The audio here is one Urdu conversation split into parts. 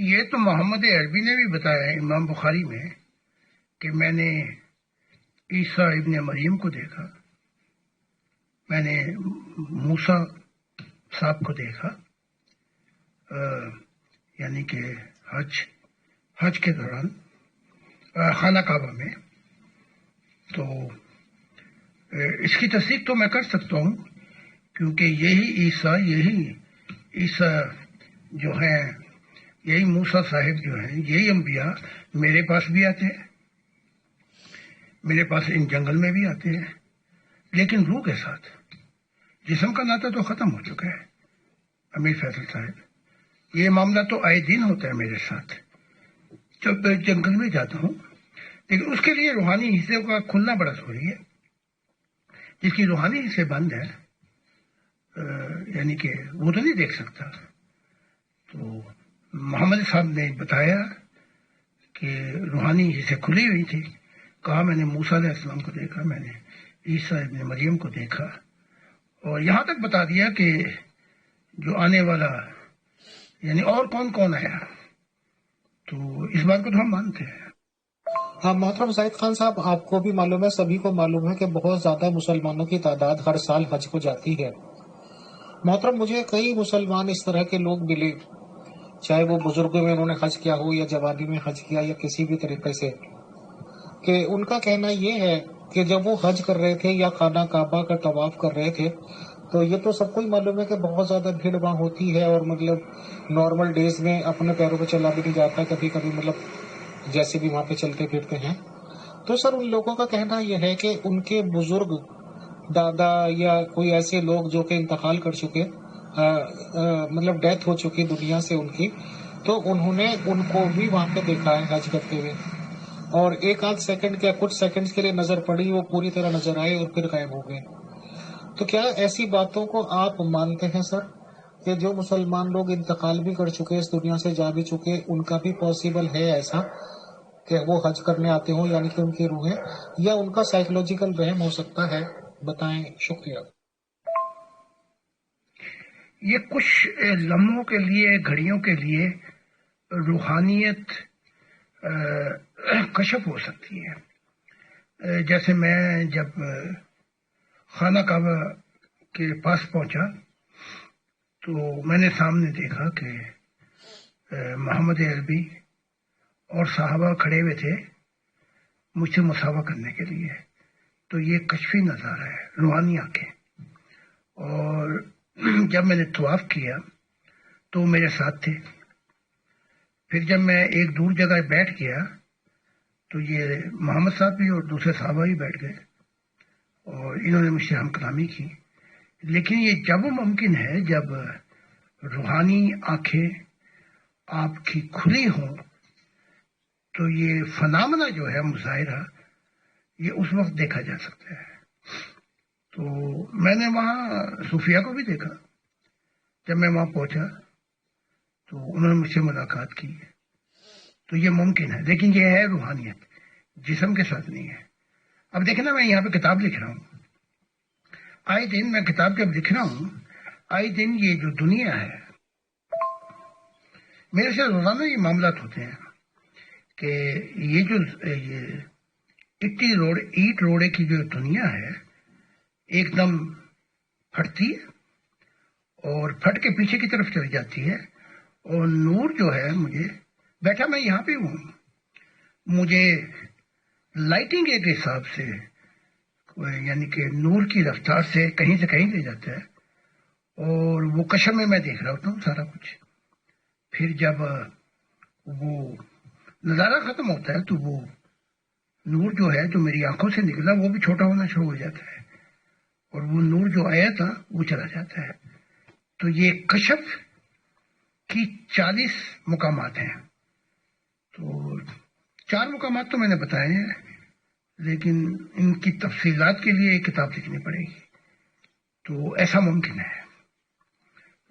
یہ تو محمد عربی نے بھی بتایا ہے امام بخاری میں کہ میں نے عیسیٰ ابن مریم کو دیکھا، میں نے موسیٰ صاحب کو دیکھا، یعنی کہ حج کے دوران خانہ کعبہ میں. تو اس کی تصدیق تو میں کر سکتا ہوں، کیونکہ یہی عیسیٰ جو ہیں، یہی موسیٰ صاحب جو ہیں، یہی انبیاء میرے پاس بھی آتے ہیں، میرے پاس ان جنگل میں بھی آتے ہیں، لیکن روح کے ساتھ. جسم کا ناطہ تو ختم ہو چکا ہے امیر فیصل صاحب. یہ معاملہ تو آئے دن ہوتا ہے میرے ساتھ جب جنگل میں جاتا ہوں، لیکن اس کے لیے روحانی حصے کا کھلنا بڑا ضروری ہے. جس کی روحانی حصے بند ہے، یعنی کہ وہ تو نہیں دیکھ سکتا. تو محمد صاحب نے بتایا کہ روحانی حصے کھلی ہوئی تھی. کہا میں نے موسیٰ علیہ السلام کو دیکھا، میں نے عیسیٰ ابن مریم کو دیکھا، اور یہاں تک بتا دیا کہ جو آنے والا یعنی اور کون کون آیا. تو اس بات کو تو ہم مانتے ہیں. ہاں محترم زاہد خان صاحب، آپ کو بھی معلوم ہے، سبھی کو معلوم ہے کہ بہت زیادہ مسلمانوں کی تعداد ہر سال حج کو جاتی ہے. محترم مجھے کئی مسلمان اس طرح کے لوگ ملے، چاہے وہ بزرگوں میں انہوں نے حج کیا ہو یا جوانی میں حج کیا یا کسی بھی طریقے سے، کہ ان کا کہنا یہ ہے کہ جب وہ حج کر رہے تھے یا خانہ کعبہ کا طواف کر رہے تھے، تو یہ تو سب کو ہی معلوم ہے کہ بہت زیادہ بھیڑ وہاں ہوتی ہے، اور مطلب نارمل ڈیز میں اپنے پیروں پہ چلا بھی نہیں جاتا، کبھی کبھی مطلب جیسے بھی وہاں پہ چلتے پھرتے ہیں. تو سر ان لوگوں کا کہنا یہ ہے کہ ان کے بزرگ دادا یا کوئی ایسے لوگ جو کہ انتقال کر چکے، مطلب ڈیتھ ہو چکی دنیا سے ان کی، تو انہوں نے ان کو بھی وہاں پہ دیکھا ہے حج کرتے ہوئے، اور ایک آدھ سیکنڈ یا کچھ سیکنڈز کے لیے نظر پڑی، وہ پوری طرح نظر آئے اور پھر غائب ہو گئے. تو کیا ایسی باتوں کو آپ مانتے ہیں سر، کہ جو مسلمان لوگ انتقال بھی کر چکے، اس دنیا سے جا بھی چکے، ان کا بھی پاسبل ہے ایسا کہ وہ حج کرنے آتے ہوں، یعنی کہ ان کی روحیں، یا ان کا سائیکولوجیکل وہم ہو سکتا ہے؟ بتائیں. شکریہ. یہ کچھ لمحوں کے لیے، گھڑیوں کے لیے روحانیت کشف ہو سکتی ہے. جیسے میں جب خانہ کعبہ کے پاس پہنچا تو میں نے سامنے دیکھا کہ محمد عربی اور صحابہ کھڑے ہوئے تھے مجھ سے مصافحہ کرنے کے لیے. تو یہ کشفی نظارہ ہے، روحانی آنکھیں. اور جب میں نے طواف کیا تو میرے ساتھ تھے. پھر جب میں ایک دور جگہ بیٹھ گیا تو یہ محمد صاحب بھی اور دوسرے صحابہ بھی بیٹھ گئے، اور انہوں نے مجھ سے ہم کلامی کی. لیکن یہ جب ممکن ہے جب روحانی آنکھیں آپ کی کھلی ہوں، تو یہ فنامنا جو ہے مظاہرہ، یہ اس وقت دیکھا جا سکتا ہے. تو میں نے وہاں صوفیہ کو بھی دیکھا. جب میں وہاں پہنچا تو انہوں نے مجھ سے ملاقات کی. تو یہ ممکن ہے، لیکن یہ ہے روحانیت، جسم کے ساتھ نہیں ہے. اب دیکھنا، میں یہاں پہ کتاب لکھ رہا ہوں، آئے دن میں کتاب جب لکھ رہا ہوں، آئے دن یہ جو دنیا ہے، میرے سے روزانہ یہ معاملات ہوتے ہیں کہ یہ جو اینٹ روڑے کی جو دنیا ہے، ایک دم پھٹتی ہے اور پھٹ کے پیچھے کی طرف چلی جاتی ہے. اور نور جو ہے، مجھے بیٹھا میں یہاں پہ ہوں، مجھے لائٹنگ ایک حساب سے، یعنی کہ نور کی رفتار سے کہیں لے جاتا ہے، اور وہ کشم میں دیکھ رہا ہوتا ہوں سارا کچھ. پھر جب وہ نظارہ ختم ہوتا ہے تو وہ نور جو ہے جو میری آنکھوں سے نکلا، وہ بھی چھوٹا ہونا شروع ہو جاتا ہے، اور وہ نور جو آیا تھا وہ چلا جاتا ہے. تو یہ کشف کی 40 مقامات ہیں. تو 4 مقامات تو میں نے بتائے ہیں، لیکن ان کی تفصیلات کے لیے ایک کتاب لکھنی پڑے گی. تو ایسا ممکن ہے،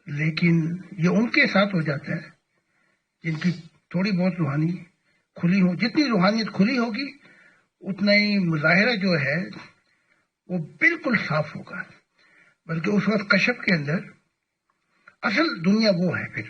لیکن یہ ان کے ساتھ ہو جاتا ہے جن کی تھوڑی بہت روحانی کھلی ہو. جتنی روحانیت کھلی ہوگی اتنا ہی مظاہرہ جو ہے وہ بالکل صاف ہوگا. بلکہ اس وقت کشف کے اندر اصل دنیا وہ ہے. پھر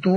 2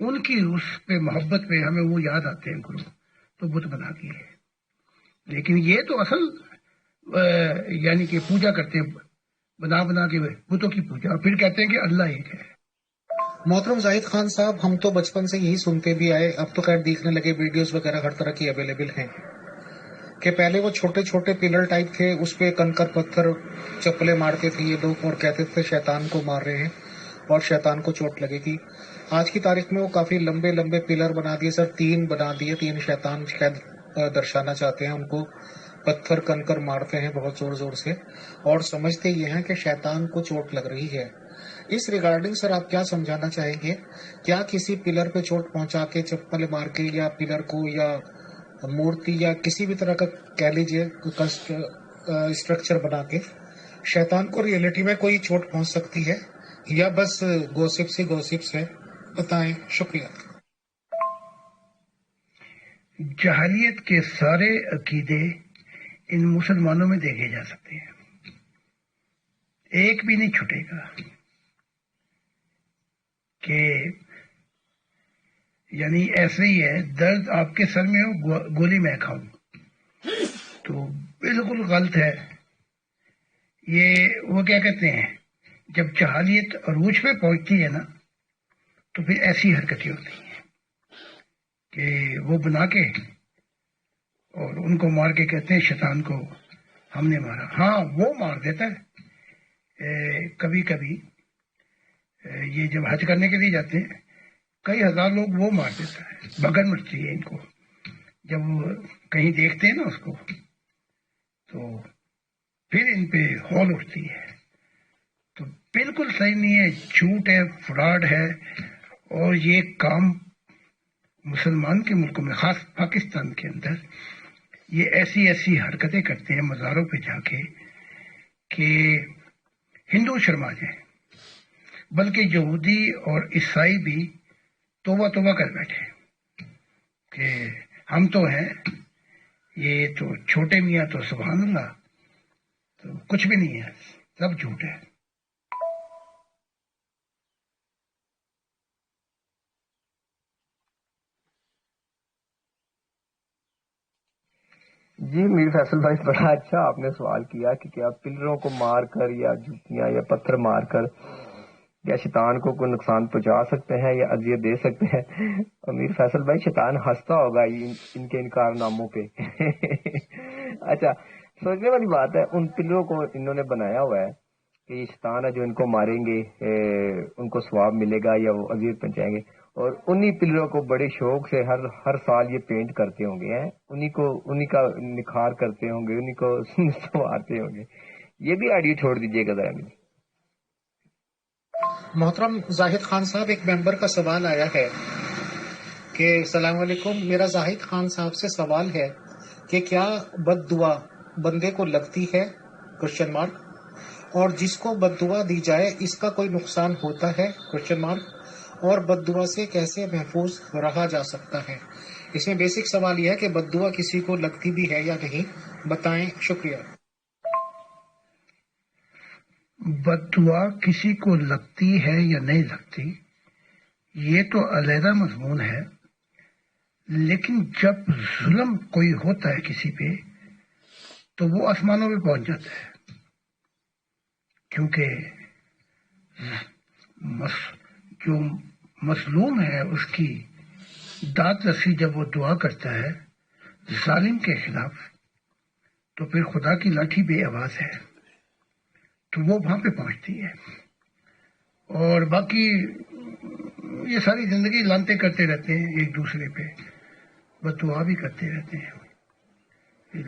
ان کی اس پہ محبت پہ ہمیں وہ یاد آتے ہیں گرو، تو بت بنا دیے. لیکن یہ تو اصل یعنی کہ پوجا کرتے ہیں، بنا بنا کے بتوں کی پوجا، اور پھر کہتے ہیں کہ اللہ ایک ہے. محترم زاہد خان صاحب، ہم تو بچپن سے یہی سنتے بھی آئے، اب تو خیر دیکھنے لگے، ویڈیوز وغیرہ ہر طرح کی اویلیبل ہیں، کہ پہلے وہ چھوٹے چھوٹے پلر ٹائپ تھے، اس پہ کنکر پتھر چپلے مارتے تھے یہ لوگ، اور کہتے تھے شیطان کو مار رہے ہیں اور شیطان کو چوٹ لگے گی. آج کی تاریخ میں وہ کافی لمبے لمبے پلر بنا دیے سر، 3 بنا دیے، 3 شیطان شاید درشانا چاہتے ہیں ان کو، پتھر کنکر مارتے ہیں بہت زور زور سے، اور سمجھتے یہ ہیں کہ شیطان کو چوٹ لگ رہی ہے. اس ریگارڈنگ سر آپ کیا سمجھانا چاہیں گے؟ کیا کسی پلر پہ چوٹ پہنچا کے، چپل مار کے، یا پلر کو، یا مورتی، یا کسی بھی طرح کا کہہ لیجیے اسٹرکچر بنا کے شیطان کو ریئلٹی میں کوئی چوٹ پہنچ سکتی ہے، یا بس گوسپس ہی گوسپس ہے؟ بتائیں. شکریہ. جہالیت کے سارے عقیدے ان مسلمانوں میں دیکھے جا سکتے ہیں، ایک بھی نہیں چھٹے گا. کہ یعنی ایسے ہی ہے، درد آپ کے سر میں ہو، گولی میں کھاؤں، تو بالکل غلط ہے. یہ وہ کیا کہتے ہیں، جب جہالیت عروج پہ پہنچتی ہے نا، تو پھر ایسی حرکتیں ہوتی ہیں کہ وہ بنا کے اور ان کو مار کے کہتے ہیں شیطان کو ہم نے مارا. ہاں وہ مار دیتا ہے کبھی کبھی. یہ جب حج کرنے کے لیے جاتے ہیں کئی ہزار لوگ وہ مار دیتا ہے، بگن مچتی ہے ان کو جب وہ کہیں دیکھتے ہیں نا اس کو، تو پھر ان پہ ہول اٹھتی ہے. تو بالکل صحیح نہیں ہے، جھوٹ ہے، فراڈ ہے. اور یہ کام مسلمان کے ملکوں میں، خاص پاکستان کے اندر، یہ ایسی ایسی حرکتیں کرتے ہیں مزاروں پہ جا کے کہ ہندو شرما جائیں، بلکہ یہودی اور عیسائی بھی توبہ توبہ کر بیٹھے کہ ہم تو ہیں، یہ تو چھوٹے میاں تو سبحان اللہ، تو کچھ بھی نہیں ہے، سب جھوٹ ہے. جی میر فیصل بھائی، بڑا اچھا آپ نے سوال کیا کہ کیا پلروں کو مار کر یا جوتیاں یا پتھر مار کر یا شیطان کو کوئی نقصان پہنچا سکتے ہیں یا اذیت دے سکتے ہیں. میر فیصل بھائی، شیطان ہنستا ہوگا ان کے ان کارناموں پہ. اچھا، سوچنے والی بات ہے، ان پلروں کو انہوں نے بنایا ہوا ہے کہ یہ شیطان ہے جو ان کو ماریں گے ان کو ثواب ملے گا یا وہ اذیت پہنچائیں گے، اور انہی پلروں کو بڑے شوق سے ہر سال یہ پینٹ کرتے ہوں گے، انہی کا نکھار کرتے ہوں گے، انہی کو سنوارتے ہوں گے. یہ بھی آئیڈیا چھوڑ دیجیے گا ذرا. محترم زاہد خان صاحب، ایک ممبر کا سوال آیا ہے کہ السلام علیکم، میرا زاہد خان صاحب سے سوال ہے کہ کیا بد دعا بندے کو لگتی ہے؟ Question mark. اور جس کو بد دعا دی جائے اس کا کوئی نقصان ہوتا ہے؟ Question mark. اور بد دعا سے کیسے محفوظ رہا جا سکتا ہے؟ اس میں بیسک سوال یہ ہے کہ بد دعا کسی کو لگتی بھی ہے یا نہیں، بتائیں. شکریہ. بد دعا کسی کو لگتی ہے یا نہیں لگتی، یہ تو علیحدہ مضمون ہے. لیکن جب ظلم کوئی ہوتا ہے کسی پہ تو وہ آسمانوں پہ پہنچ جاتا ہے، کیونکہ جو مظلوم ہے اس کی داد رسی جب وہ دعا کرتا ہے ظالم کے خلاف، تو پھر خدا کی لاٹھی بے آواز ہے، تو وہ وہاں پہ پہنچتی ہے. اور باقی یہ ساری زندگی لانتے کرتے رہتے ہیں ایک دوسرے پہ، بد دعا بھی کرتے رہتے ہیں.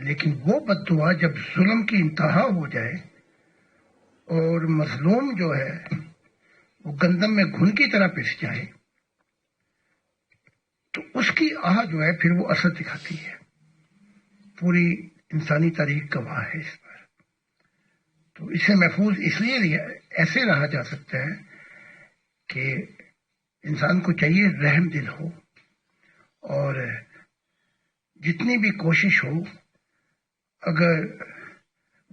لیکن وہ بد دعا جب ظلم کی انتہا ہو جائے اور مظلوم جو ہے وہ گندم میں گھن کی طرح پس جائے، تو اس کی آہ جو ہے پھر وہ اثر دکھاتی ہے. پوری انسانی تاریخ گواہ ہے اس پر. تو اس سے محفوظ اس لیے ایسے رہا جا سکتا ہے کہ انسان کو چاہیے رحم دل ہو، اور جتنی بھی کوشش ہو، اگر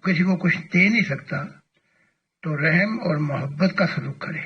کسی کو کچھ دے نہیں سکتا تو رحم اور محبت کا سلوک کرے.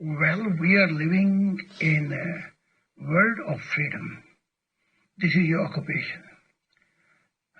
Well, we are living in a world of freedom. This is your occupation.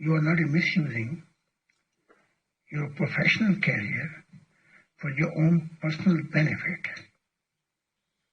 You are not misusing your professional career for your own personal benefit.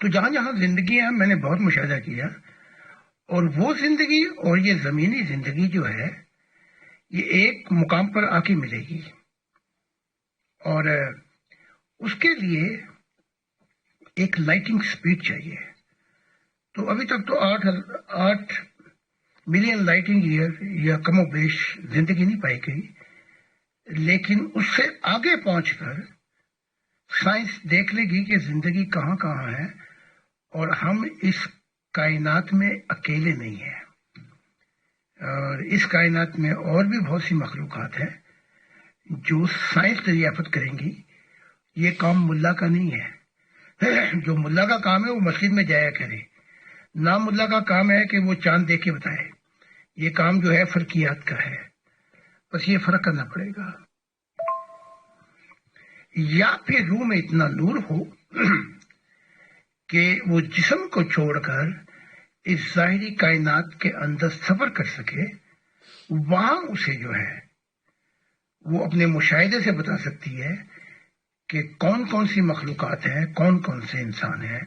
تو جہاں جہاں زندگی ہے میں نے بہت مشاہدہ کیا، اور وہ زندگی اور یہ زمینی زندگی جو ہے یہ ایک مقام پر آ کے ملے گی، اور اس کے لیے ایک لائٹنگ سپیڈ چاہیے۔ تو ابھی تک تو 8 ملین لائٹنگ ایئر یا کم و بیش زندگی نہیں پائی گئی، لیکن اس سے آگے پہنچ کر سائنس دیکھ لے گی کہ زندگی کہاں کہاں ہے، اور ہم اس کائنات میں اکیلے نہیں ہیں، اور اس کائنات میں اور بھی بہت سی مخلوقات ہیں جو سائنس دریافت کریں گی۔ یہ کام ملا کا نہیں ہے، جو ملا کا کام ہے وہ مسجد میں جایا کرے، نہ ملا کا کام ہے کہ وہ چاند دیکھ کے بتائے۔ یہ کام جو ہے فرقیات کا ہے، بس یہ فرق کرنا پڑے گا۔ یا پھر روح میں اتنا نور ہو کہ وہ جسم کو چھوڑ کر اس ظاہری کائنات کے اندر سفر کر سکے، وہاں اسے جو ہے وہ اپنے مشاہدے سے بتا سکتی ہے کہ کون کون سی مخلوقات ہیں، کون کون سے انسان ہیں،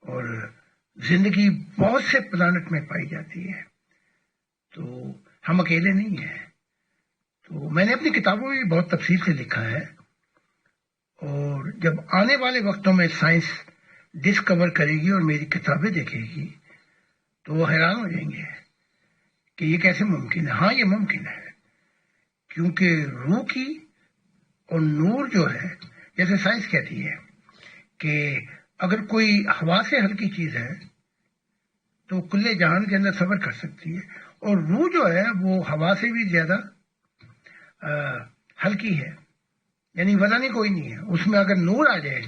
اور زندگی بہت سے پلانٹ میں پائی جاتی ہے، تو ہم اکیلے نہیں ہیں۔ تو میں نے اپنی کتابوں میں بھی بہت تفصیل سے لکھا ہے، اور جب آنے والے وقتوں میں سائنس ڈسکور کرے گی اور میری کتابیں دیکھے گی تو وہ حیران ہو جائیں گے کہ یہ کیسے ممکن ہے۔ ہاں یہ ممکن ہے، کیونکہ روح کی اور نور جو ہے، جیسے سائنس کہتی ہے کہ اگر کوئی ہوا سے ہلکی چیز ہے تو کلے جہان کے اندر سفر کر سکتی ہے، اور روح جو ہے وہ ہوا سے بھی زیادہ ہلکی ہے، یعنی وزن ہی کوئی نہیں ہے، اس میں اگر نور آ جائے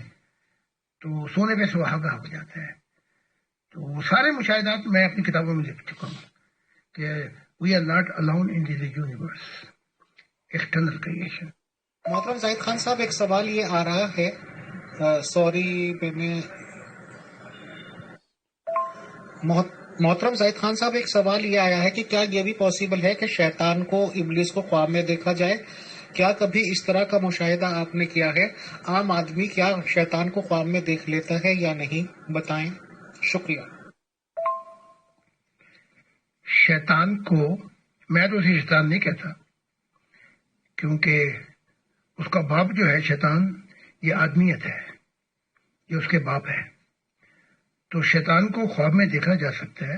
تو سونے پہ سہاگا ہو جاتا ہے۔ تو وہ سارے مشاہدات میں اپنی کتابوں میں لکھ چکا ہوں کہ we are not alone in the universe، external creation. محترم زاہد خان صاحب، ایک سوال یہ آ رہا ہے، محترم زاہد خان صاحب، ایک سوال یہ آیا ہے کہ کیا یہ بھی پاسبل ہے کہ شیطان کو، ابلیس کو خواب میں دیکھا جائے؟ کیا کبھی اس طرح کا مشاہدہ آپ نے کیا ہے؟ عام آدمی کیا شیطان کو خواب میں دیکھ لیتا ہے یا نہیں؟ بتائیں، شکریہ۔ شیطان کو میں تو اسے شیطان نہیں کہتا، کیونکہ اس کا باپ جو ہے شیطان، یہ آدمیت ہے، یہ اس کے باپ ہے۔ تو شیطان کو خواب میں دیکھا جا سکتا ہے،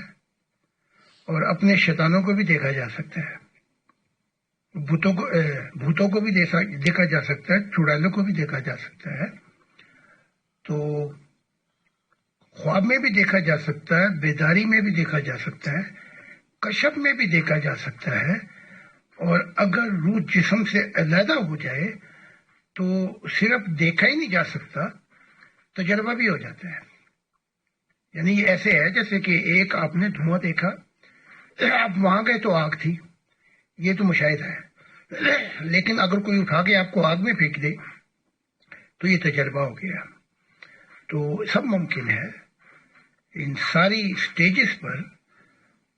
اور اپنے شیطانوں کو بھی دیکھا جا سکتا ہے، بھوتوں کو بھی دیکھا جا سکتا ہے، چڑیلوں کو بھی دیکھا جا سکتا ہے۔ تو خواب میں بھی دیکھا جا سکتا ہے، بیداری میں بھی دیکھا جا سکتا ہے، کشف میں بھی دیکھا جا سکتا ہے، اور اگر روح جسم سے علیحدہ ہو جائے تو صرف دیکھا ہی نہیں جا سکتا، تجربہ بھی ہو جاتا ہے۔ یعنی یہ ایسے ہے جیسے کہ ایک آپ نے دھواں دیکھا، آپ وہاں گئے تو آگ تھی، یہ تو مشاہدہ ہے، لیکن اگر کوئی اٹھا کے آپ کو آگ میں پھینک دے تو یہ تجربہ ہو گیا۔ تو سب ممکن ہے، ان ساری سٹیجز پر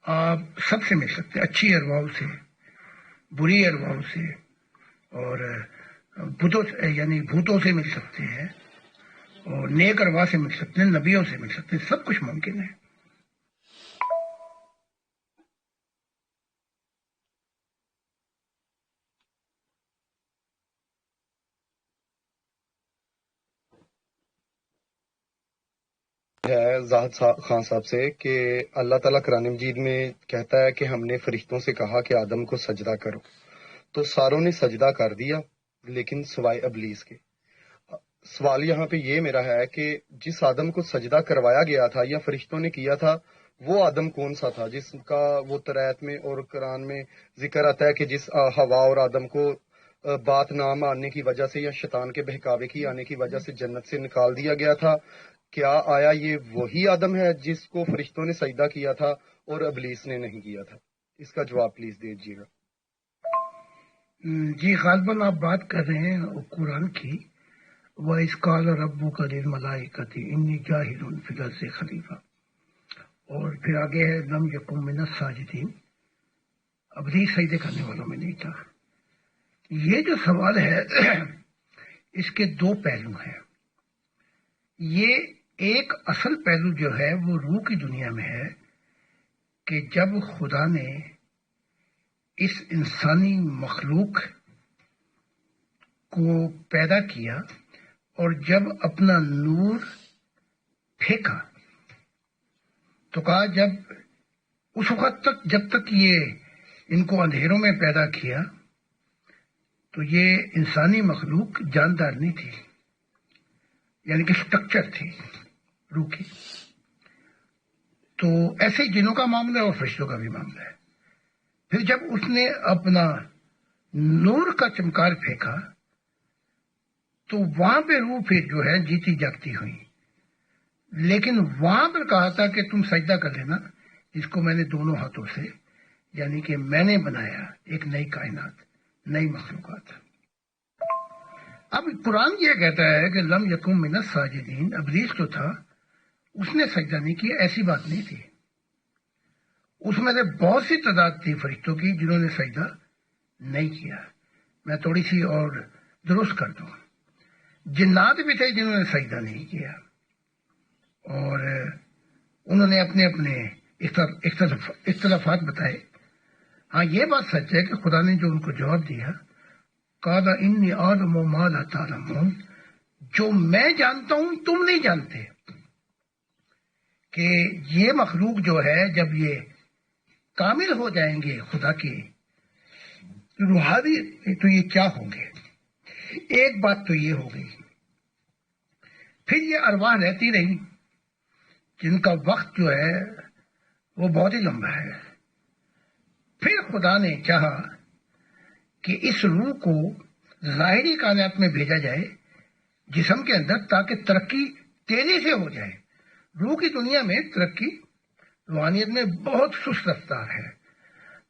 آپ سب سے مل سکتے ہیں، اچھی ارواح سے، بری ارواح سے، اور بھوتوں سے مل سکتے ہیں، اور نیک ارواح سے مل سکتے ہیں، نبیوں سے مل سکتے ہیں، سب کچھ ممکن ہے۔ ہے زاہد خان صاحب سے کہ اللہ تعالیٰ قرآن مجید میں کہتا ہے کہ ہم نے فرشتوں سے کہا کہ آدم کو سجدہ کرو، تو ساروں نے سجدہ کر دیا لیکن سوائے ابلیس کے۔ سوال یہاں پہ یہ میرا ہے کہ جس آدم کو سجدہ کروایا گیا تھا یا فرشتوں نے کیا تھا، وہ آدم کون سا تھا جس کا وہ ترایت میں اور قرآن میں ذکر آتا ہے کہ جس ہوا اور آدم کو بات نہ ماننے کی وجہ سے یا شیطان کے بہکاوے کی آنے کی وجہ سے جنت سے نکال دیا گیا تھا؟ کیا آیا یہ وہی آدم ہے جس کو فرشتوں نے سجدہ کیا تھا اور ابلیس نے نہیں کیا تھا؟ اس کا جواب پلیز دیجیے گا۔ جی غالباً آپ بات کر رہے ہیں قرآن کی، وَإِذْ قَالَ رَبُّكَ لِلْمَلَائِكَةِ إِنِّي جَاعِلٌ فِي الْأَرْضِ خلیفہ، اور پھر آگے ہے لَمْ يَكُن مِّنَ السَّاجِدِينَ، ابلیس سجدے کرنے والوں میں نہیں تھا۔ یہ جو سوال ہے اس کے دو پہلو ہیں۔ یہ ایک اصل پہلو جو ہے وہ روح کی دنیا میں ہے کہ جب خدا نے اس انسانی مخلوق کو پیدا کیا اور جب اپنا نور پھینکا تو کہا جب اس وقت تک جب تک یہ ان کو اندھیروں میں پیدا کیا تو یہ انسانی مخلوق جاندار نہیں تھی، یعنی کہ سٹرکچر تھی روح کی. تو ایسے ہی جنوں کا معاملہ ہے اور فرشتوں کا بھی معاملہ ہے. پھر جب اس نے اپنا نور کا چمکار پھینکا تو وہاں پہ روح پھر جو ہے جیتی جاگتی ہوئی، لیکن وہاں پر کہا تھا کہ تم سجدہ کر لینا جس کو میں نے دونوں ہاتھوں سے، یعنی کہ میں نے بنایا ایک نئی کائنات، نئی مخلوقات. اب قرآن یہ کہتا ہے کہ لم یکم من الساجدین، ابلیس جو تھا اس نے سجدہ نہیں کیا، ایسی بات نہیں تھی. اس میں سے بہت سی تعداد تھی فرشتوں کی جنہوں نے سجدہ نہیں کیا. میں تھوڑی سی اور درست کر دوں، جنات بھی تھے جنہوں نے سجدہ نہیں کیا اور انہوں نے اپنے اپنے اختلافات بتائے. ہاں یہ بات سچ ہے کہ خدا نے جو ان کو جواب دیا، قال انی اعلم ما لا تعلمون، جو میں جانتا ہوں تم نہیں جانتے، کہ یہ مخلوق جو ہے جب یہ کامل ہو جائیں گے خدا کے روحانی تو یہ کیا ہوں گے. ایک بات تو یہ ہو گئی. پھر یہ ارواح رہتی رہی جن کا وقت جو ہے وہ بہت ہی لمبا ہے. پھر خدا نے چاہا کہ اس روح کو ظاہری کائنات میں بھیجا جائے جسم کے اندر، تاکہ ترقی تیزی سے ہو جائے. روح کی دنیا میں ترقی روحانیت میں بہت سست رفتار ہے.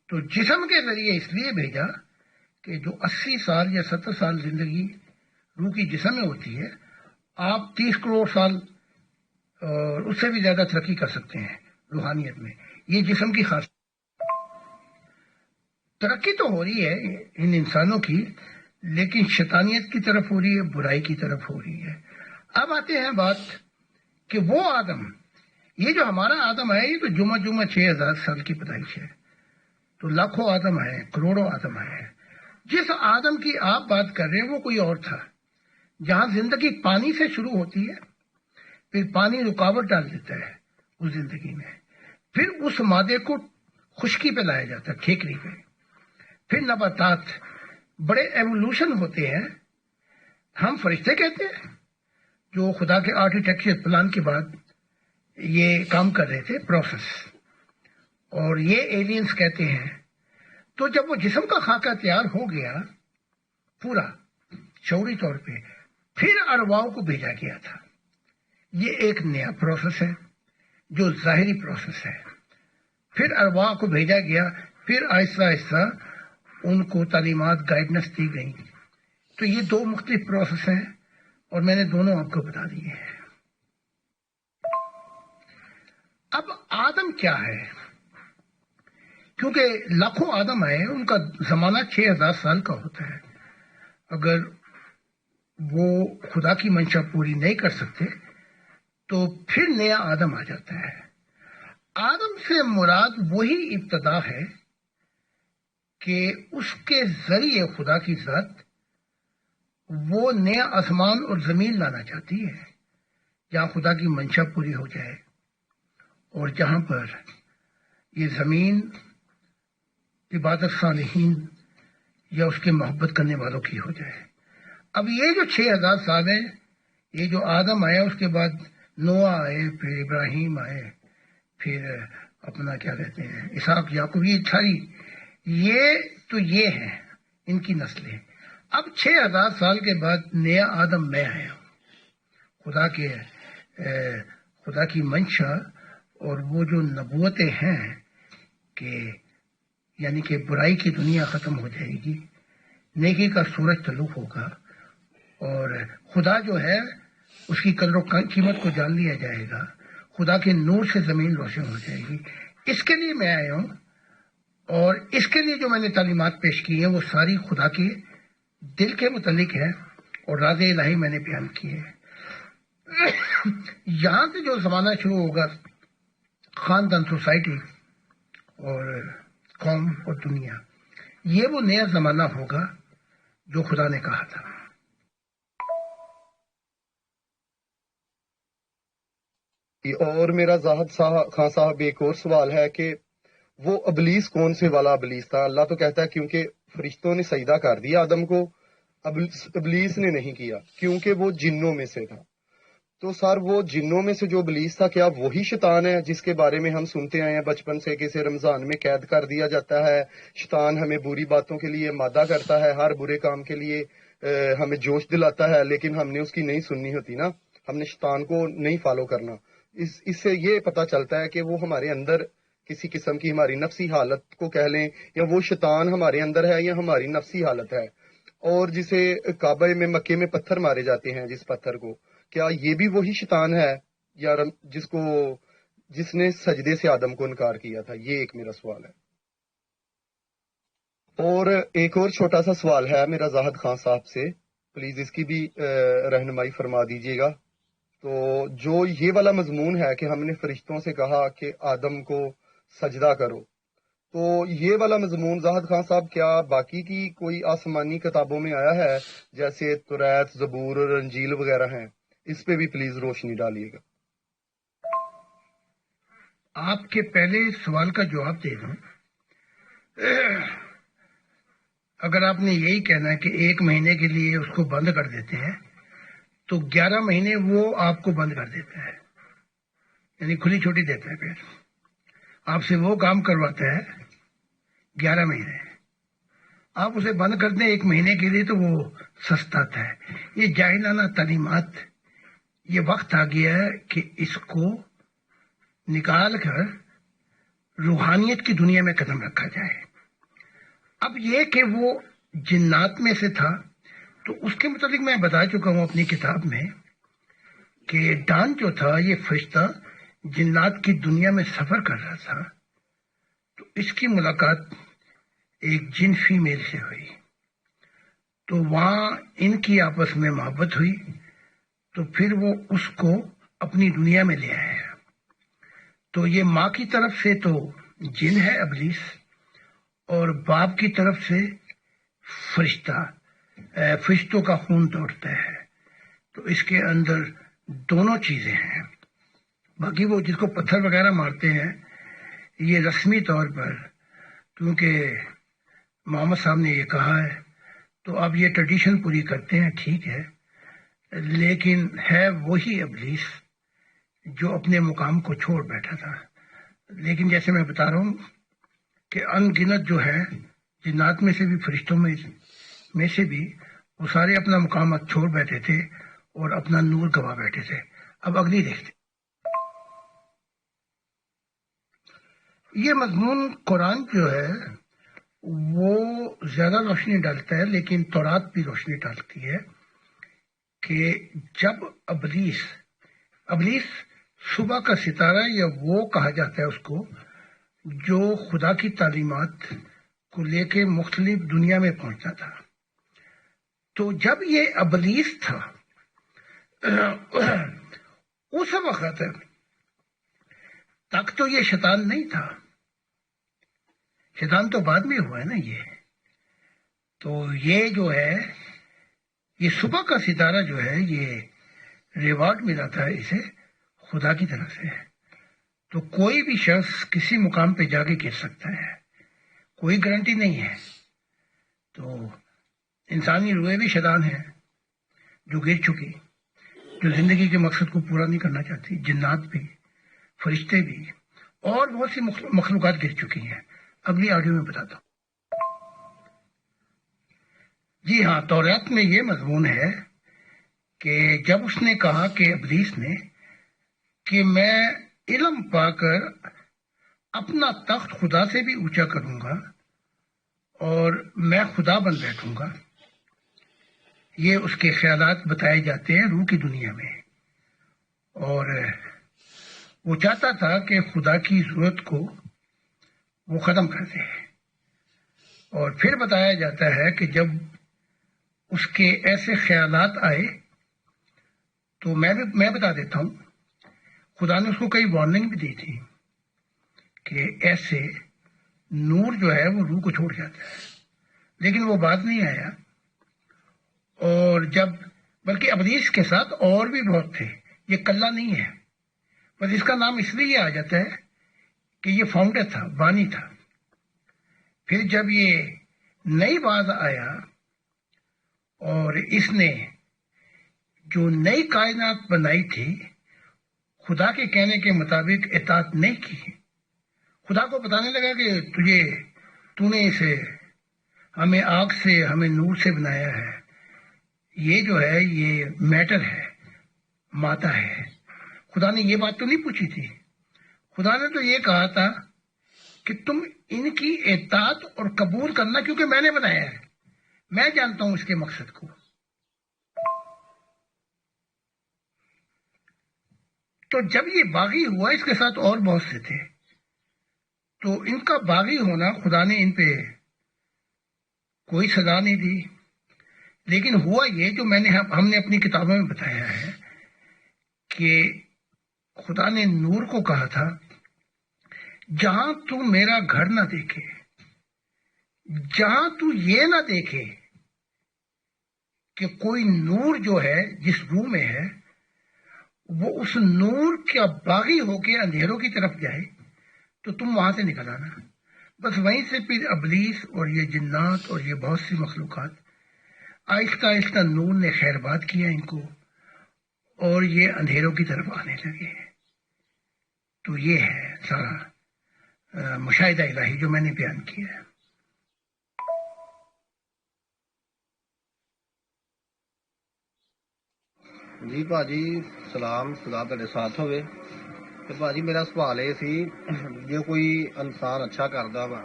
تو جسم کے ذریعے اس لیے بھیجا کہ جو 80 سال یا 70 سال زندگی روح کی جسم میں ہوتی ہے، آپ 30 کروڑ سال اور اس سے بھی زیادہ ترقی کر سکتے ہیں روحانیت میں. یہ جسم کی خاص ترقی تو ہو رہی ہے ان انسانوں کی، لیکن شیطانیت کی طرف ہو رہی ہے، برائی کی طرف ہو رہی ہے. اب آتے ہیں بات کہ وہ آدم، یہ جو ہمارا آدم ہے، یہ تو جمعہ 6000 سال کی پیدائش ہے. تو لاکھوں آدم ہے، کروڑوں آدم ہے. جس آدم کی آپ بات کر رہے ہیں وہ کوئی اور تھا. جہاں زندگی پانی سے شروع ہوتی ہے، پھر پانی رکاوٹ ڈال دیتا ہے اس زندگی میں، پھر اس مادے کو خشکی پہ لایا جاتا ہے، کھیکری پہ، پھر نباتات، بڑے ایوولوشن ہوتے ہیں. ہم فرشتے کہتے ہیں جو خدا کے آرکیٹیکچر پلان کے بعد یہ کام کر رہے تھے پروسیس، اور یہ ایلینز کہتے ہیں. تو جب وہ جسم کا خاکہ تیار ہو گیا پورا شعوری طور پہ، پھر ارواح کو بھیجا گیا تھا. یہ ایک نیا پروسیس ہے جو ظاہری پروسیس ہے. پھر ارواح کو بھیجا گیا، پھر آہستہ آہستہ ان کو تعلیمات، گائیڈنس دی گئی. تو یہ دو مختلف پروسیس ہیں اور میں نے دونوں آپ کو بتا دیے ہیں. اب آدم کیا ہے؟ کیونکہ لاکھوں آدم آئے، ان کا زمانہ 6000 سال کا ہوتا ہے. اگر وہ خدا کی منشا پوری نہیں کر سکتے تو پھر نیا آدم آ جاتا ہے. آدم سے مراد وہی ابتدا ہے کہ اس کے ذریعے خدا کی ذات وہ نیا آسمان اور زمین لانا چاہتی ہے جہاں خدا کی منشا پوری ہو جائے، اور جہاں پر یہ زمین عبادت صالحین یا اس کے محبت کرنے والوں کی ہو جائے. اب یہ جو 6000 سال ہیں، یہ جو آدم آیا، اس کے بعد نوح آئے، پھر ابراہیم آئے، پھر اپنا کیا کہتے ہیں اسحاق، یعقوب، یہ ساری یہ ہیں ان کی نسلیں. اب 6000 سال کے بعد نیا آدم میں آیا ہوں. خدا کی منشا اور وہ جو نبوتیں ہیں کہ یعنی کہ برائی کی دنیا ختم ہو جائے گی، نیکی کا سورج طلوع ہوگا، اور خدا جو ہے اس کی قدر و قیمت کو جان لیا جائے گا، خدا کے نور سے زمین روشن ہو جائے گی. اس کے لیے میں آیا ہوں، اور اس کے لیے جو میں نے تعلیمات پیش کی ہیں وہ ساری خدا کے دل کے متعلق ہے اور راز الہی میں نے بیان کی ہے. یہاں سے جو زمانہ شروع ہوگا خاندان، سوسائٹی اور قوم اور دنیا، یہ وہ نیا زمانہ ہوگا جو خدا نے کہا تھا۔ اور میرا زاہد خان صاحب ایک اور سوال ہے کہ وہ ابلیس کون سے والا ابلیس تھا؟ اللہ تو کہتا ہے کیونکہ فرشتوں نے سجدہ کر دیا آدم کو، ابلیس نے نہیں کیا کیونکہ وہ جنوں میں سے تھا۔ تو سر وہ جنوں میں سے جو ابلیس تھا، کیا وہی شیطان ہے جس کے بارے میں ہم سنتے آئے ہیں بچپن سے کہ اسے رمضان میں قید کر دیا جاتا ہے، شیطان ہمیں بری باتوں کے لیے مادہ کرتا ہے، ہر برے کام کے لیے ہمیں جوش دلاتا ہے، لیکن ہم نے اس کی نہیں سننی ہوتی نا، ہم نے شیطان کو نہیں فالو کرنا۔ اس سے یہ پتہ چلتا ہے کہ وہ ہمارے اندر کسی قسم کی ہماری نفسی حالت کو کہہ لیں، یا وہ شیطان ہمارے اندر ہے یا ہماری نفسی حالت ہے۔ اور جسے کعبہ میں مکے میں پتھر مارے جاتے ہیں، جس پتھر کو، کیا یہ بھی وہی شیطان ہے یا جس نے سجدے سے آدم کو انکار کیا تھا؟ یہ ایک میرا سوال ہے۔ اور ایک اور چھوٹا سا سوال ہے میرا زاہد خان صاحب سے، پلیز اس کی بھی رہنمائی فرما دیجیے گا۔ تو جو یہ والا مضمون ہے کہ ہم نے فرشتوں سے کہا کہ آدم کو سجدہ کرو، تو یہ والا مضمون زاہد خان صاحب کیا باقی کی کوئی آسمانی کتابوں میں آیا ہے، جیسے توریت، زبور اور انجیل وغیرہ ہیں؟ اس پہ بھی پلیز روشنی ڈالیے گا۔ آپ کے پہلے سوال کا جواب دے دوں، اگر آپ نے یہی کہنا ہے کہ ایک مہینے کے لیے اس کو بند کر دیتے ہیں تو 11 مہینے وہ آپ کو بند کر دیتا ہے، یعنی کھلی چھوٹی دیتا ہے، پھر آپ سے وہ کام کرواتا ہے 11 مہینے، آپ اسے بند کر دیں ایک مہینے کے لیے تو وہ سستاتا ہے۔ یہ جاہلانہ تعلیمات، یہ وقت آ گیا ہے کہ اس کو نکال کر روحانیت کی دنیا میں قدم رکھا جائے۔ اب یہ کہ وہ جنات میں سے تھا، تو اس کے متعلق میں بتا چکا ہوں اپنی کتاب میں کہ ڈان جو تھا، یہ فرشتہ جنات کی دنیا میں سفر کر رہا تھا، تو اس کی ملاقات ایک جن فیمیل سے ہوئی، تو وہاں ان کی آپس میں محبت ہوئی، تو پھر وہ اس کو اپنی دنیا میں لے آیا۔ تو یہ ماں کی طرف سے تو جن ہے ابلیس، اور باپ کی طرف سے فرشتوں کا خون دوڑتا ہے، تو اس کے اندر دونوں چیزیں ہیں۔ باقی وہ جس کو پتھر وغیرہ مارتے ہیں، یہ رسمی طور پر کیونکہ محمد صاحب نے یہ کہا ہے تو اب یہ ٹریڈیشن پوری کرتے ہیں، ٹھیک ہے، لیکن ہے وہی ابلیس جو اپنے مقام کو چھوڑ بیٹھا تھا۔ لیکن جیسے میں بتا رہا ہوں کہ ان گنت جو ہے جنات میں سے بھی، فرشتوں میں سے بھی، وہ سارے اپنا مقام چھوڑ بیٹھے تھے اور اپنا نور گوا بیٹھے تھے۔ اب اگلی دیکھتے، یہ مضمون قرآن جو ہے وہ زیادہ روشنی ڈالتا ہے، لیکن تورات بھی روشنی ڈالتی ہے کہ جب ابلیس صبح کا ستارہ، یا وہ کہا جاتا ہے اس کو جو خدا کی تعلیمات کو لے کے مختلف دنیا میں پہنچتا تھا، تو جب یہ ابلیس تھا اس وقت تک تو یہ شیطان نہیں تھا، شیطان تو بعد میں ہوا ہے نا۔ یہ تو یہ جو ہے، یہ صبح کا ستارہ جو ہے، یہ ریوارڈ ملا تھا اسے خدا کی طرف سے۔ تو کوئی بھی شخص کسی مقام پہ جا کے گر سکتا ہے، کوئی گارنٹی نہیں ہے۔ تو انسانی روحیں بھی شیطان ہیں جو گر چکی، جو زندگی کے مقصد کو پورا نہیں کرنا چاہتی، جنات بھی، فرشتے بھی، اور بہت سی مخلوقات گر چکی ہیں۔ اگلی آڈیو میں بتاتا ہوں۔ جی ہاں، توریت میں یہ مضمون ہے کہ جب اس نے کہا کہ ابلیس نے کہ میں علم پا کر اپنا تخت خدا سے بھی اونچا کروں گا اور میں خدا بن بیٹھوں گا، یہ اس کے خیالات بتائے جاتے ہیں روح کی دنیا میں، اور وہ چاہتا تھا کہ خدا کی ضرورت کو وہ ختم کر دے۔ اور پھر بتایا جاتا ہے کہ جب اس کے ایسے خیالات آئے تو میں بتا دیتا ہوں، خدا نے اس کو کئی وارننگ بھی دی تھی کہ ایسے نور جو ہے وہ روح کو چھوڑ جاتا ہے، لیکن وہ بات نہیں آیا۔ اور بلکہ ابلیس کے ساتھ اور بھی بہت تھے، یہ کلہ نہیں ہے، بس اس کا نام اس لیے آ جاتا ہے کہ یہ فاؤنڈر تھا، بانی تھا۔ پھر جب یہ نئی بات آیا اور اس نے جو نئی کائنات بنائی تھی خدا کے کہنے کے مطابق اطاعت نہیں کی، خدا کو بتانے لگا کہ تو نے اسے ہمیں آگ سے، ہمیں نور سے بنایا ہے، یہ جو ہے یہ میٹر ہے، مادہ ہے۔ خدا نے یہ بات تو نہیں پوچھی تھی، خدا نے تو یہ کہا تھا کہ تم ان کی اطاعت اور قبول کرنا، کیونکہ میں نے بنایا ہے، میں جانتا ہوں اس کے مقصد کو۔ تو جب یہ باغی ہوا، اس کے ساتھ اور بہت سے تھے، تو ان کا باغی ہونا خدا نے ان پہ کوئی سزا نہیں دی، لیکن ہوا یہ جو ہم نے اپنی کتابوں میں بتایا ہے کہ خدا نے نور کو کہا تھا جہاں تو میرا گھر نہ دیکھے، جہاں تو یہ نہ دیکھے کہ کوئی نور جو ہے جس روح میں ہے وہ اس نور کا باغی ہو کے اندھیروں کی طرف جائے، تو تم وہاں سے نکل آنا۔ بس وہیں سے پھر ابلیس اور یہ جنات اور یہ بہت سی مخلوقات آہستہ آہستہ نور نے خیر بات کیا ان کو، اور یہ اندھیروں کی طرف آنے لگے۔ تو یہ ہے سارا مشاہدہ الہی جو میں نے بیان کیا ہے۔ جی ਭਾਜੀ ਸਲਾਮ, ਖੁਦਾ ਤੁਹਾਡੇ ਸਾਥ ਹੋਵੇ। ਤੇ ਭਾਜੀ ਮੇਰਾ ਸਵਾਲ ਇਹ ਸੀ, ਜੇ ਕੋਈ ਇਨਸਾਨ ਅੱਛਾ ਕਰਦਾ ਵਾ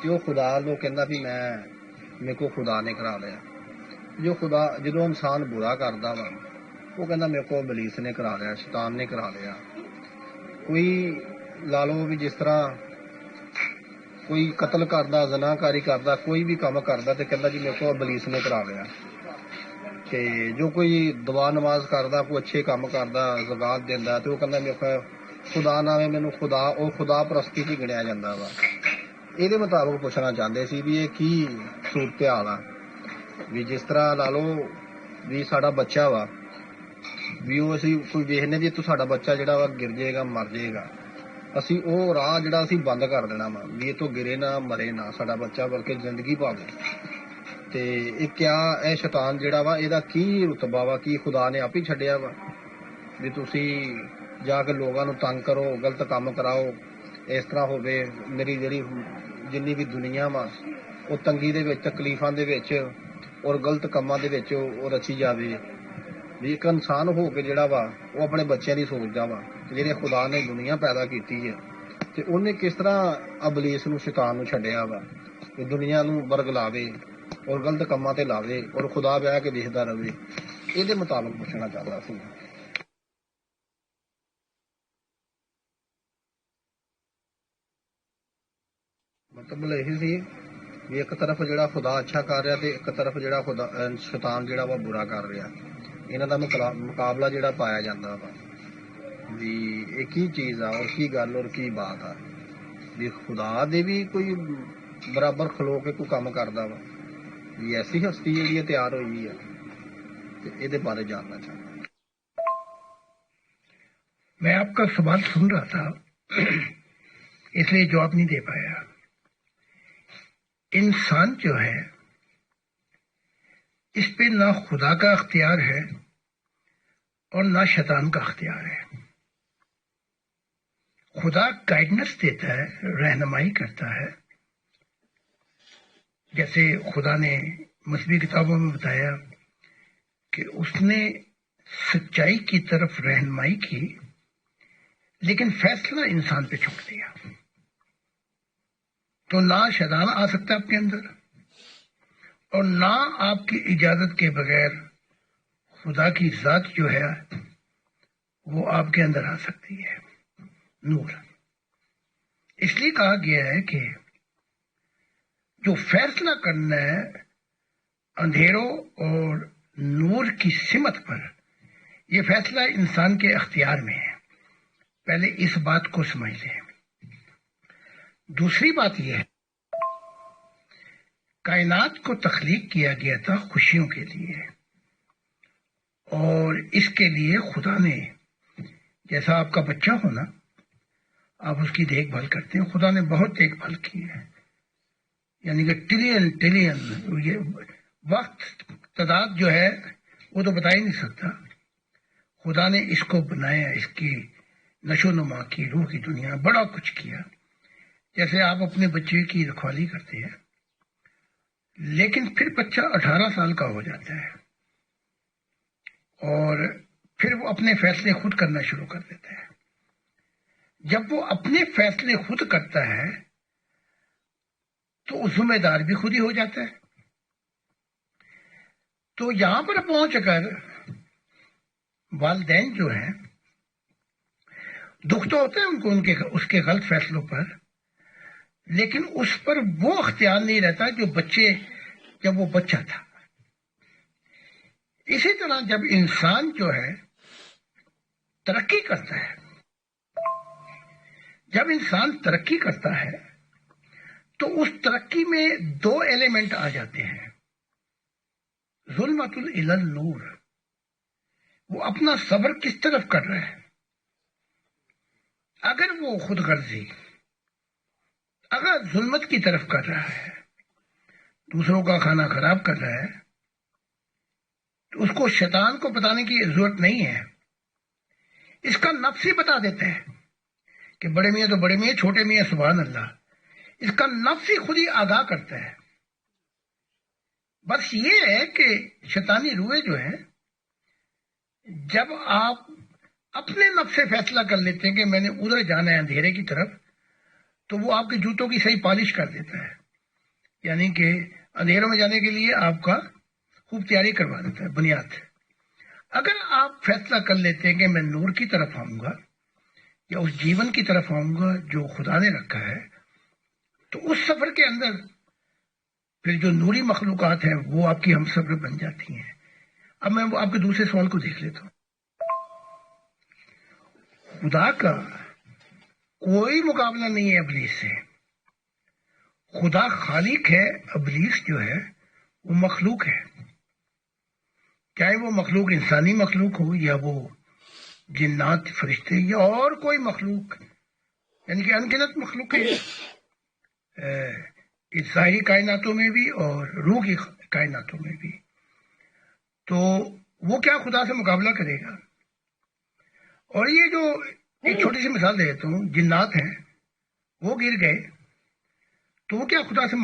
ਤੇ ਉਹ ਖੁਦਾ ਨੂੰ ਕਹਿੰਦਾ ਵੀ ਮੇਰੇ ਕੋ ਖੁਦਾ ਨੇ ਕਰਾ ਲਿਆ, ਜਦੋਂ ਇਨਸਾਨ ਬੁਰਾ ਕਰਦਾ ਵਾ ਉਹ ਕਹਿੰਦਾ ਮੇਰੇ ਕੋ ਇਬਲੀਸ ਨੇ ਕਰਾ ਲਿਆ, ਸ਼ੈਤਾਨ ਨੇ ਕਰਾ ਲਿਆ। ਕੋਈ ਲਾ ਲਓ ਵੀ ਜਿਸ ਤਰ੍ਹਾਂ ਕੋਈ ਕਤਲ ਕਰਦਾ, ਜ਼ਨਾਕਾਰੀ ਕਰਦਾ, ਕੋਈ ਵੀ ਕੰਮ ਕਰਦਾ ਤੇ ਕਹਿੰਦਾ ਜੀ ਮੇਰੇ ਕੋ ਇਬਲੀਸ ਨੇ ਕਰਾ ਲਿਆ। ਤੇ ਜੋ ਕੋਈ ਦੁਆ ਨਮਾਜ਼ ਕਰਦਾ, ਕੋਈ ਅੱਛੇ ਕੰਮ ਕਰਦਾ, ਜ਼ਕਾਤ ਦਿੰਦਾ, ਤੇ ਉਹ ਕਹਿੰਦਾ ਮੇਰੇ ਕੋਲ ਖੁਦਾ ਨਾਵੇਂ ਮੈਨੂੰ ਉਹ ਖੁਦਾ ਪ੍ਰਸਤੀ 'ਚ ਗਿਣਿਆ ਜਾਂਦਾ ਵਾ। ਇਹਦੇ ਮੁਤਾਬਕ ਪੁੱਛਣਾ ਚਾਹੁੰਦੇ ਸੀ ਵੀ ਇਹ ਕੀ ਸੂਰਤ ਹਾਲ ਆ, ਵੀ ਜਿਸ ਤਰ੍ਹਾਂ ਲਾ ਲਓ ਵੀ ਸਾਡਾ ਬੱਚਾ ਵਾ, ਵੀ ਉਹ ਅਸੀਂ ਕੋਈ ਵੇਖਦੇ ਵੀ ਇੱਥੋਂ ਸਾਡਾ ਬੱਚਾ ਜਿਹੜਾ ਵਾ ਗਿਰ ਜਾਏਗਾ, ਮਰ ਜਾਏਗਾ, ਅਸੀਂ ਉਹ ਰਾਹ ਜਿਹੜਾ ਅਸੀਂ ਬੰਦ ਕਰ ਦੇਣਾ ਵਾ ਵੀ ਇਹ ਤੋਂ ਗਿਰੇ ਨਾ, ਮਰੇ ਨਾ ਸਾਡਾ ਬੱਚਾ, ਬਲਕਿ ਜ਼ਿੰਦਗੀ ਪਾਵੇ। ਤੇ ਇਹ ਇਹ ਸ਼ੈਤਾਨ ਜਿਹੜਾ ਵਾ ਇਹਦਾ ਕੀ ਰੁਤਬਾ ਵਾ, ਕੀ ਖੁਦਾ ਨੇ ਆਪ ਹੀ ਛੱਡਿਆ ਵਾ ਵੀ ਤੁਸੀਂ ਜਾ ਕੇ ਲੋਕਾਂ ਨੂੰ ਤੰਗ ਕਰੋ, ਗਲਤ ਕੰਮ ਕਰਾਓ, ਇਸ ਤਰ੍ਹਾਂ ਹੋਵੇ ਮੇਰੀ ਜਿਹੜੀ ਜਿੰਨੀ ਵੀ ਦੁਨੀਆ ਵਾ ਉਹ ਤੰਗੀ ਦੇ ਵਿੱਚ, ਤਕਲੀਫਾਂ ਦੇ ਵਿੱਚ ਔਰ ਗਲਤ ਕੰਮਾਂ ਦੇ ਵਿੱਚ ਉਹ ਰਚੀ ਜਾਵੇ। ਵੀ ਇੱਕ ਇਨਸਾਨ ਹੋ ਕੇ ਜਿਹੜਾ ਵਾ ਉਹ ਆਪਣੇ ਬੱਚਿਆਂ ਦੀ ਸੋਚਦਾ ਵਾ, ਜਿਹੜੇ ਖੁਦਾ ਨੇ ਦੁਨੀਆ ਪੈਦਾ ਕੀਤੀ ਹੈ ਤੇ ਉਹਨੇ ਕਿਸ ਤਰ੍ਹਾਂ ਇਬਲੀਸ ਨੂੰ, ਸ਼ੈਤਾਨ ਨੂੰ ਛੱਡਿਆ ਵਾ ਕਿ ਦੁਨੀਆ ਨੂੰ ਵਰਗਲਾਵੇ ਔਰ ਗਲਤ ਕੰਮਾਂ ਤੇ ਲਾਵੇ ਔਰ ਖੁਦਾ ਬਹਿ ਕੇ ਦੇਖਦਾ ਰਵੇ। ਇਹਦੇ ਮੁਤਾਬਕ ਪੁੱਛਣਾ ਚਾਹੁੰਦਾ ਸੀ। ਮਤਲਬ ਇਹ ਸੀ ਵੀ ਇੱਕ ਤਰਫ ਜਿਹੜਾ ਖੁਦਾ ਅੱਛਾ ਕਰ ਰਿਹਾ ਤੇ ਇੱਕ ਤਰਫ ਜਿਹੜਾ ਸ਼ੈਤਾਨ ਜਿਹੜਾ ਵਾ ਬੁਰਾ ਕਰ ਰਿਹਾ, ਇਹਨਾਂ ਦਾ ਮੁਕਾਬਲਾ ਜਿਹੜਾ ਪਾਇਆ ਜਾਂਦਾ ਵਾ ਵੀ ਇਹ ਕੀ ਚੀਜ਼ ਆ ਔਰ ਕੀ ਗੱਲ ਔਰ ਕੀ ਬਾਤ ਆ, ਵੀ ਖੁਦਾ ਦੇ ਵੀ ਕੋਈ ਬਰਾਬਰ ਖਲੋ ਕੇ ਕੋਈ ਕੰਮ ਕਰਦਾ ਵਾ, ਵੀ ਐਸੀ ਹਸਤੀ ਜਿਹੜੀ ਹੈ ਤਿਆਰ ਹੋਈ ਹੈ, ਤੇ ਇਹਦੇ ਬਾਰੇ ਜਾਣਨਾ ਚਾਹੁੰਦਾ। میں آپ کا سوال سن رہا تھا اس لیے جواب نہیں دے پایا۔ انسان جو ہے اس پہ نہ خدا کا اختیار ہے اور نہ شیطان کا اختیار ہے۔ خدا گائیڈنس دیتا ہے، رہنمائی کرتا ہے، جیسے خدا نے مثبی کتابوں میں بتایا کہ اس نے سچائی کی طرف رہنمائی کی، لیکن فیصلہ انسان پہ چھوڑ دیا۔ تو نہ شیطان آ سکتا آپ کے اندر اور نہ آپ کی اجازت کے بغیر خدا کی ذات جو ہے وہ آپ کے اندر آ سکتی ہے، نور۔ اس لیے کہا گیا ہے کہ جو فیصلہ کرنا ہے اندھیروں اور نور کی سمت پر، یہ فیصلہ انسان کے اختیار میں ہے، پہلے اس بات کو سمجھ لیں۔ دوسری بات یہ ہے، کائنات کو تخلیق کیا گیا تھا خوشیوں کے لیے، اور اس کے لیے خدا نے، جیسا آپ کا بچہ ہونا، آپ اس کی دیکھ بھال کرتے ہیں، خدا نے بہت دیکھ بھال کی ہے، یعنی کہ ٹریلین یہ وقت تعداد جو ہے وہ تو بتا ہی نہیں سکتا۔ خدا نے اس کو بنایا، اس کی نشو و نما کی، روح کی دنیا، بڑا کچھ کیا۔ جیسے آپ اپنے بچے کی رکھوالی کرتے ہیں، لیکن پھر بچہ 18 سال کا ہو جاتا ہے اور پھر وہ اپنے فیصلے خود کرنا شروع کر دیتا ہے۔ جب وہ اپنے فیصلے خود کرتا ہے تو ذمہ دار بھی خود ہی ہو جاتا ہے۔ تو یہاں پر پہنچ کر والدین جو ہیں، دکھ تو ہوتا ہے ان کو اس کے غلط فیصلوں پر، لیکن اس پر وہ اختیار نہیں رہتا جب وہ بچہ تھا۔ اسی طرح جب انسان جو ہے ترقی کرتا ہے، جب انسان ترقی کرتا ہے تو اس ترقی میں 2 ایلیمنٹ آ جاتے ہیں، ظلمت الی النور۔ وہ اپنا صبر کس طرف کر رہا ہے؟ اگر وہ خود غرضی، اگر ظلمت کی طرف کر رہا ہے، دوسروں کا کھانا خراب کر رہا ہے، تو اس کو شیطان کو بتانے کی ضرورت نہیں ہے، اس کا نفس ہی بتا دیتا ہے کہ بڑے میاں تو بڑے میاں، چھوٹے میاں سبحان اللہ۔ اس کا نفس ہی خود ہی آگاہ کرتا ہے۔ بس یہ ہے کہ شیطانی روحیں جو ہیں، جب آپ اپنے نفس سے فیصلہ کر لیتے ہیں کہ میں نے ادھر جانا ہے اندھیرے کی طرف، تو وہ آپ کے جوتوں کی صحیح پالش کر دیتا ہے، یعنی کہ اندھیروں میں جانے کے لیے آپ کا خوب تیاری کروا دیتا ہے بنیاد۔ اگر آپ فیصلہ کر لیتے ہیں کہ میں نور کی طرف آؤں گا یا اس جیون کی طرف آؤں گا جو خدا نے رکھا ہے، تو اس سفر کے اندر پھر جو نوری مخلوقات ہیں وہ آپ کی ہم سفر بن جاتی ہیں۔ اب میں آپ کے دوسرے سوال کو دیکھ لیتا ہوں۔ خدا کا کوئی مقابلہ نہیں ہے ابلیس سے۔ خدا خالق ہے، ابلیس جو ہے وہ مخلوق ہے، چاہے وہ مخلوق انسانی مخلوق ہو یا وہ جنات، فرشتے یا اور کوئی مخلوق، یعنی کہ انگنت مخلوق ہے اس ظاہری کائناتوں میں بھی اور روح کی کائناتوں میں بھی۔ تو وہ کیا خدا سے مقابلہ کرے گا؟ اور یہ جو ایک چھوٹی سی مثال دے دیتا ہوں، جنات ہیں وہ گر گئے تو وہ کیا خدا سے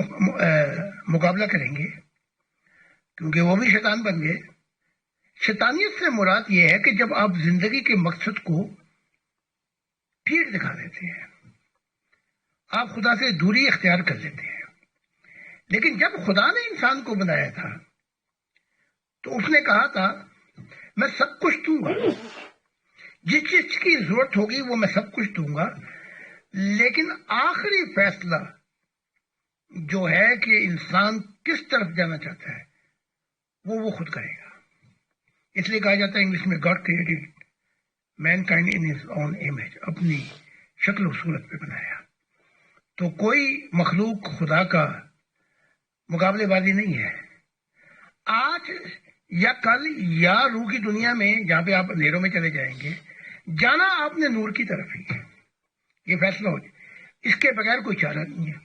مقابلہ کریں گے؟ کیونکہ وہ بھی شیطان بن گئے۔ شیطانیت سے مراد یہ ہے کہ جب آپ زندگی کے مقصد کو پھیر دکھا دیتے ہیں، آپ خدا سے دوری اختیار کر لیتے ہیں۔ لیکن جب خدا نے انسان کو بنایا تھا تو اس نے کہا تھا میں سب کچھ دوں گا، جس چیز کی ضرورت ہوگی وہ میں سب کچھ دوں گا، لیکن آخری فیصلہ جو ہے کہ انسان کس طرف جانا چاہتا ہے وہ خود کرے گا۔ اس لیے کہا جاتا ہے انگلش میں God created main kind in his own image, اپنی شکل و صورت پہ بنایا۔ تو کوئی مخلوق خدا کا مقابلے بازی نہیں ہے۔ آج یا کل یا روح کی دنیا میں جہاں پہ آپ اندھیروں میں چلے جائیں گے، جانا آپ نے نور کی طرف ہی ہے، یہ فیصلہ ہو جائے، اس کے بغیر کوئی چارہ نہیں ہے۔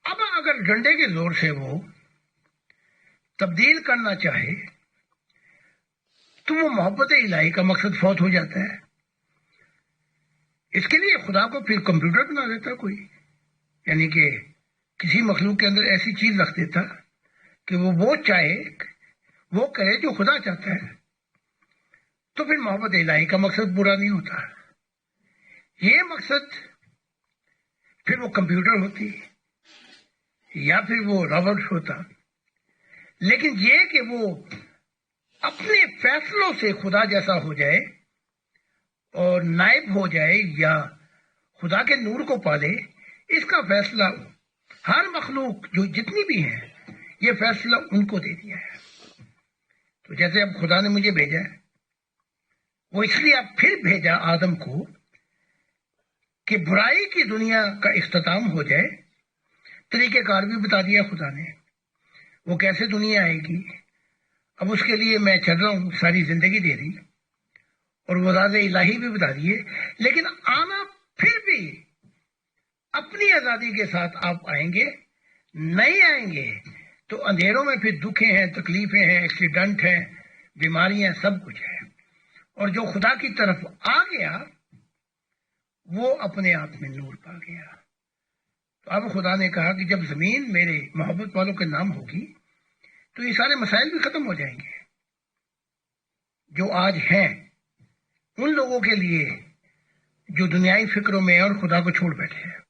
اب اگر ڈنڈے کے زور سے وہ تبدیل کرنا چاہے تو وہ محبت الہی کا مقصد فوت ہو جاتا ہے۔ اس کے لیے خدا کو پھر کمپیوٹر بنا دیتا کوئی، یعنی کہ کسی مخلوق کے اندر ایسی چیز رکھ دیتا کہ وہ چاہے وہ کرے جو خدا چاہتا ہے، تو پھر محبت الہی کا مقصد پورا نہیں ہوتا۔ یہ مقصد پھر وہ کمپیوٹر ہوتی یا پھر وہ روبوٹ ہوتا، لیکن یہ کہ وہ اپنے فیصلوں سے خدا جیسا ہو جائے اور نائب ہو جائے یا خدا کے نور کو پالے، اس کا فیصلہ ہر مخلوق جو جتنی بھی ہیں، یہ فیصلہ ان کو دے دیا ہے۔ تو جیسے اب خدا نے مجھے بھیجا ہے، وہ اس لیے اب پھر بھیجا آدم کو کہ برائی کی دنیا کا اختتام ہو جائے۔ طریقہ کار بھی بتا دیا خدا نے، وہ کیسے دنیا آئے گی، اب اس کے لیے میں چل رہا ہوں، ساری زندگی دے دی، اور وہ راز الہی بھی بتا دیے۔ لیکن آنا پھر بھی اپنی آزادی کے ساتھ آپ آئیں گے، نہیں آئیں گے تو اندھیروں میں پھر دکھیں ہیں، تکلیفیں ہیں، ایکسیڈنٹ ہیں، بیماریاں، سب کچھ ہے۔ اور جو خدا کی طرف آ گیا وہ اپنے آپ میں نور پا گیا۔ تو اب خدا نے کہا کہ جب زمین میرے محبت والوں کے نام ہوگی تو یہ سارے مسائل بھی ختم ہو جائیں گے جو آج ہیں ان لوگوں کے لیے جو دنیائی فکروں میں اور خدا کو چھوڑ بیٹھے ہیں۔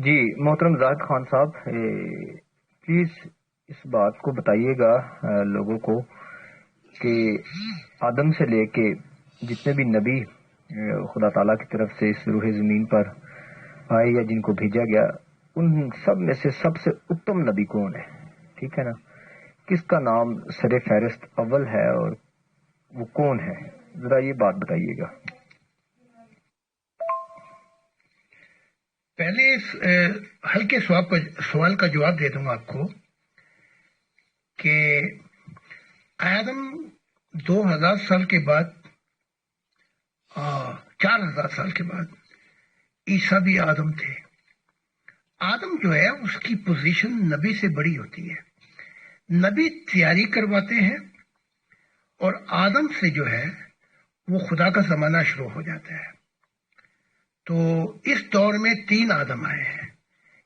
جی محترم زاہد خان صاحب، پلیز اس بات کو بتائیے گا لوگوں کو کہ آدم سے لے کے جتنے بھی نبی خدا تعالیٰ کی طرف سے اس روح زمین پر آئے یا جن کو بھیجا گیا، ان سب میں سے سب سے اتم نبی کون ہے؟ ٹھیک ہے نا، کس کا نام سر فہرست اول ہے اور وہ کون ہے؟ ذرا یہ بات بتائیے گا۔ پہلے اس ہلکے سوال کا جواب دے دوں گا آپ کو کہ آدم 2000 سال کے بعد 4000 سال کے بعد عیسیٰ بھی آدم تھے۔ آدم جو ہے اس کی پوزیشن نبی سے بڑی ہوتی ہے۔ نبی تیاری کرواتے ہیں اور آدم سے جو ہے وہ خدا کا زمانہ شروع ہو جاتا ہے۔ تو اس دور میں 3 آدم آئے ہیں،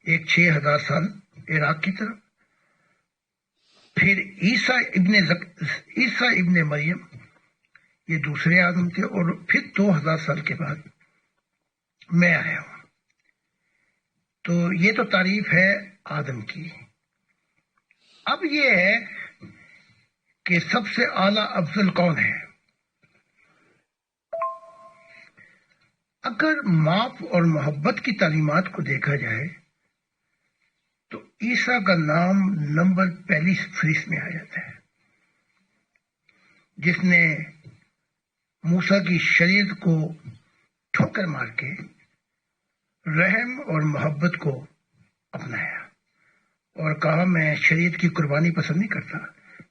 ایک 6000 سال عراق کی طرف، پھر عیسیٰ ابن مریم، یہ دوسرے آدم تھے، اور پھر 2000 سال کے بعد میں آیا ہوں۔ تو یہ تو تعریف ہے آدم کی۔ اب یہ ہے کہ سب سے اعلیٰ افضل کون ہے؟ اگر معاف اور محبت کی تعلیمات کو دیکھا جائے تو عیسیٰ کا نام نمبر پہلی فہرست میں آ جاتا ہے، جس نے موسیٰ کی شریعت کو ٹھوکر مار کے رحم اور محبت کو اپنایا اور کہا میں شریعت کی قربانی پسند نہیں کرتا،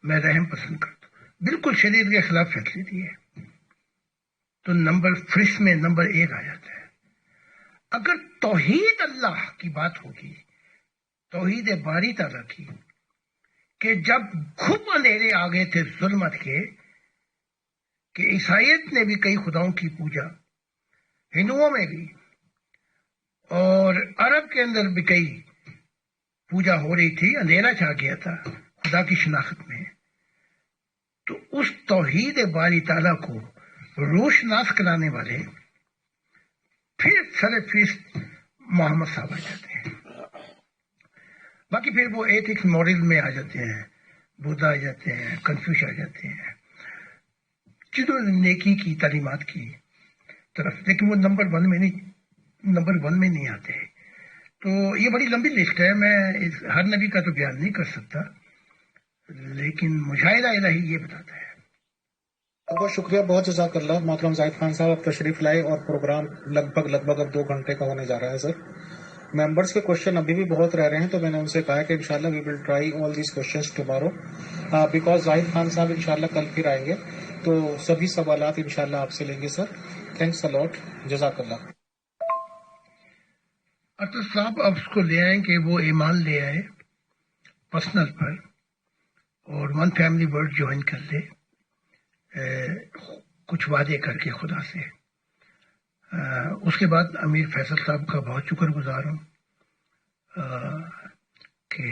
میں رحم پسند کرتا ہوں۔ بالکل شریعت کے خلاف فیصلے دیے، تو نمبر فہرست میں نمبر 1 آ جاتا ہے۔ اگر توحید اللہ کی بات ہوگی، توحید باری تعالیٰ کی، کہ جب خوب اندھیرے آ گئے تھے ظلمت کے، کہ عیسائیت نے بھی کئی خداؤں کی پوجا، ہندوؤں میں بھی، اور عرب کے اندر بھی کئی پوجا ہو رہی تھی، اندھیرا چھا گیا تھا خدا کی شناخت میں، تو اس توحید باری تعالیٰ کو روشناس کرانے والے پھر سر فہرست محمد صاحب آ جاتے ہیں۔ باقی پھر وہ ایتھکس مورل میں آ جاتے ہیں، بدھا آ جاتے ہیں، کنفیوش آ جاتے ہیں، جنہوں نے نیکی کی تعلیمات کی طرف، لیکن وہ نمبر 1 میں نہیں آتے۔ تو یہ بڑی لمبی لسٹ ہے، میں ہر نبی کا تو بیان نہیں کر سکتا، لیکن مشاہدہ الہی یہ بتاتا ہے۔ بہت شکریہ، بہت جزاک اللہ محترم زاہد خان صاحب، آپ تشریف لائے اور پروگرام لگ بھگ اب 2 گھنٹے کا ہونے جا رہا ہے۔ سر ممبرس کے کوشچن ابھی بھی بہت رہ رہے ہیں، تو میں نے ان سے کہا کہ انشاءاللہ we will try all these questions tomorrow, because Zahid Khan صاحب انشاءاللہ کل پھر آئیں گے، تو سبھی سوالات انشاءاللہ آپ سے لیں گے۔ سر تھینکس اے لاٹ، جزاک اللہ۔ اطہر صاحب اب اس کو لے آئیں کہ وہ ایمان لے آئے پرسنل پر، اور ون فیملی ورڈ جوائن کر لے، کچھ وعدے کر کے خدا سے۔ اس کے بعد امیر فیصل صاحب کا بہت شکر گزار ہوں کہ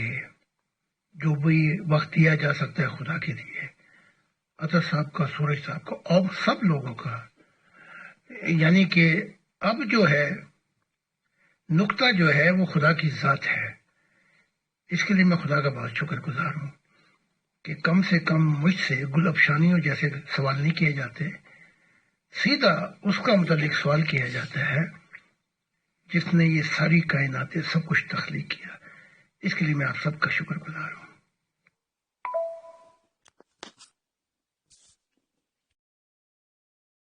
جو بھی وقت دیا جا سکتا ہے خدا کے لیے، اطہر صاحب کا، سورج صاحب کا، اور سب لوگوں کا، یعنی کہ اب جو ہے نقطہ جو ہے وہ خدا کی ذات ہے۔ اس کے لیے میں خدا کا بہت شکر گزار ہوں کہ کم سے کم مجھ سے گل افشانیوں جیسے سوال نہیں کیے جاتے، سیدھا اس کا متعلق سوال کیا جاتا ہے جس نے یہ ساری کائناتیں سب کچھ تخلیق کیا، اس کے لیے میں آپ سب کا شکر گزار ہوں۔